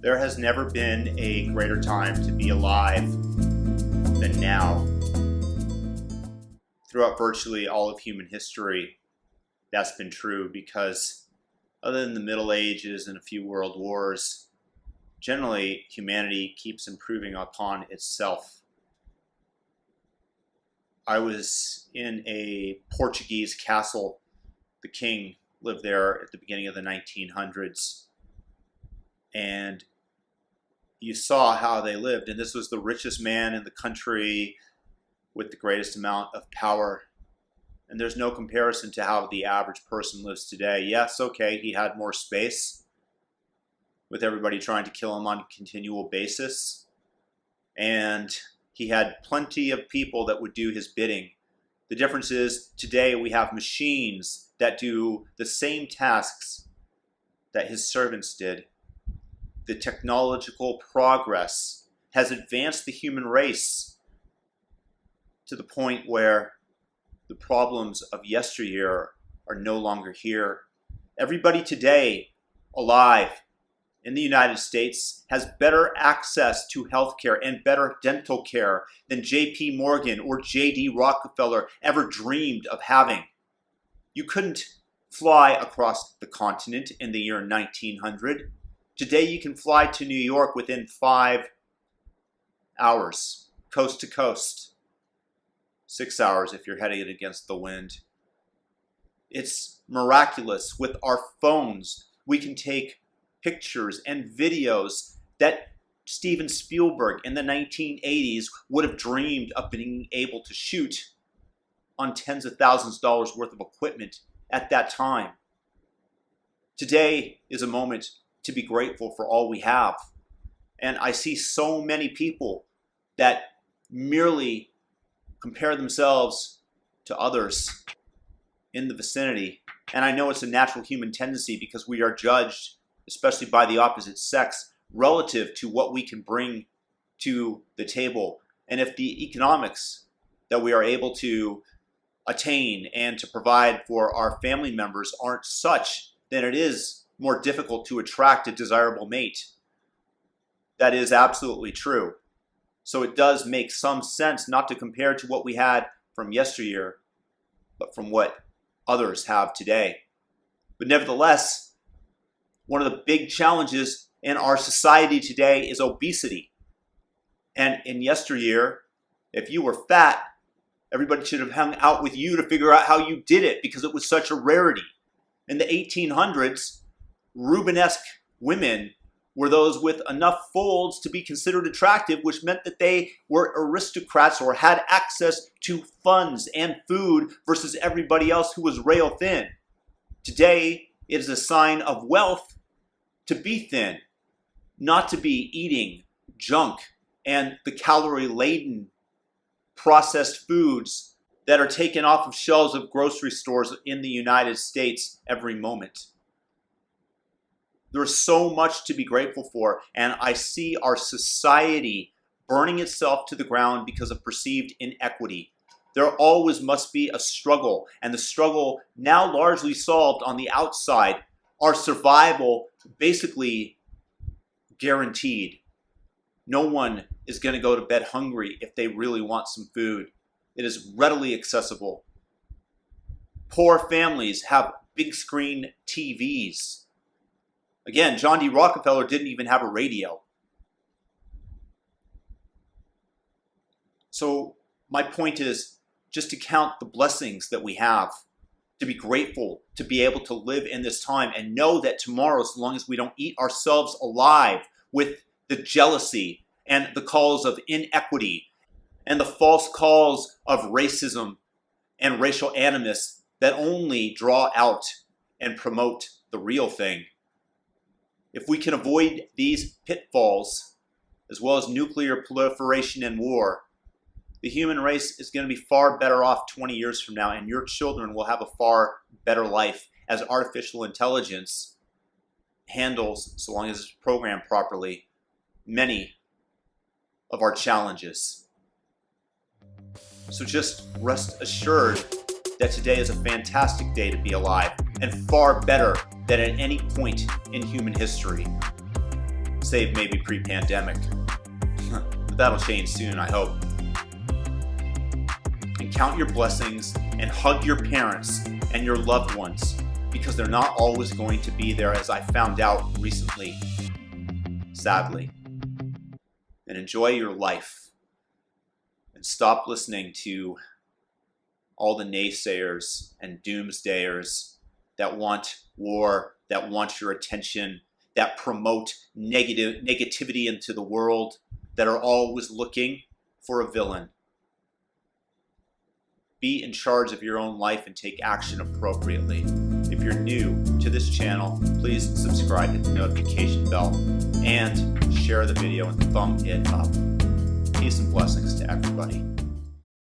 There has never been a greater time to be alive than now. Throughout virtually all of human history, that's been true because other than the Middle Ages and a few world wars, generally humanity keeps improving upon itself. I was in a Portuguese castle. The king lived there at the beginning of the 1900s. And you saw how they lived. And this was the richest man in the country with the greatest amount of power. And there's no comparison to how the average person lives today. Yes, okay, he had more space with everybody trying to kill him on a continual basis. And he had plenty of people that would do his bidding. The difference is today we have machines that do the same tasks that his servants did. The technological progress has advanced the human race to the point where the problems of yesteryear are no longer here. Everybody today alive in the United States has better access to healthcare and better dental care than J.P. Morgan or J. D. Rockefeller ever dreamed of having. You couldn't fly across the continent in the year 1900. Today you can fly to New York within 5 hours, coast to coast. 6 hours if you're heading against the wind. It's miraculous. With our phones, we can take pictures and videos that Steven Spielberg in the 1980s would have dreamed of being able to shoot on tens of thousands of dollars worth of equipment at that time. Today is a moment to be grateful for all we have. And I see so many people that merely compare themselves to others in the vicinity. And I know it's a natural human tendency because we are judged, especially by the opposite sex, relative to what we can bring to the table. And if the economics that we are able to attain and to provide for our family members aren't such, then it is more difficult to attract a desirable mate. That is absolutely true. So it does make some sense not to compare to what we had from yesteryear, but from what others have today. But nevertheless, one of the big challenges in our society today is obesity. And in yesteryear, if you were fat, everybody should have hung out with you to figure out how you did it because it was such a rarity. In the 1800s, Rubenesque women were those with enough folds to be considered attractive, which meant that they were aristocrats or had access to funds and food versus everybody else who was rail thin. Today, it is a sign of wealth to be thin, not to be eating junk and the calorie-laden processed foods that are taken off of shelves of grocery stores in the United States every moment. There's so much to be grateful for, and I see our society burning itself to the ground because of perceived inequity. There always must be a struggle, and the struggle now largely solved on the outside. Our survival basically guaranteed. No one is going to go to bed hungry if they really want some food. It is readily accessible. Poor families have big screen TVs. Again, John D Rockefeller didn't even have a radio. So my point is just to count the blessings that we have, to be grateful, to be able to live in this time and know that tomorrow, as long as we don't eat ourselves alive with the jealousy and the calls of inequity and the false calls of racism and racial animus that only draw out and promote the real thing. If we can avoid these pitfalls, as well as nuclear proliferation and war, the human race is going to be far better off 20 years from now, and your children will have a far better life as artificial intelligence handles, so long as it's programmed properly, many of our challenges. So just rest assured that today is a fantastic day to be alive and far better than at any point in human history. save maybe pre-pandemic. But that'll change soon, I hope. And count your blessings and hug your parents and your loved ones, because they're not always going to be there, as I found out recently, sadly. And enjoy your life. And stop listening to all the naysayers and doomsdayers that want war, that want your attention, that promote negativity into the world, that are always looking for a villain. Be in charge of your own life and take action appropriately. If you're new to this channel, please subscribe, hit the notification bell, and share the video and thumb it up. Peace and blessings to everybody.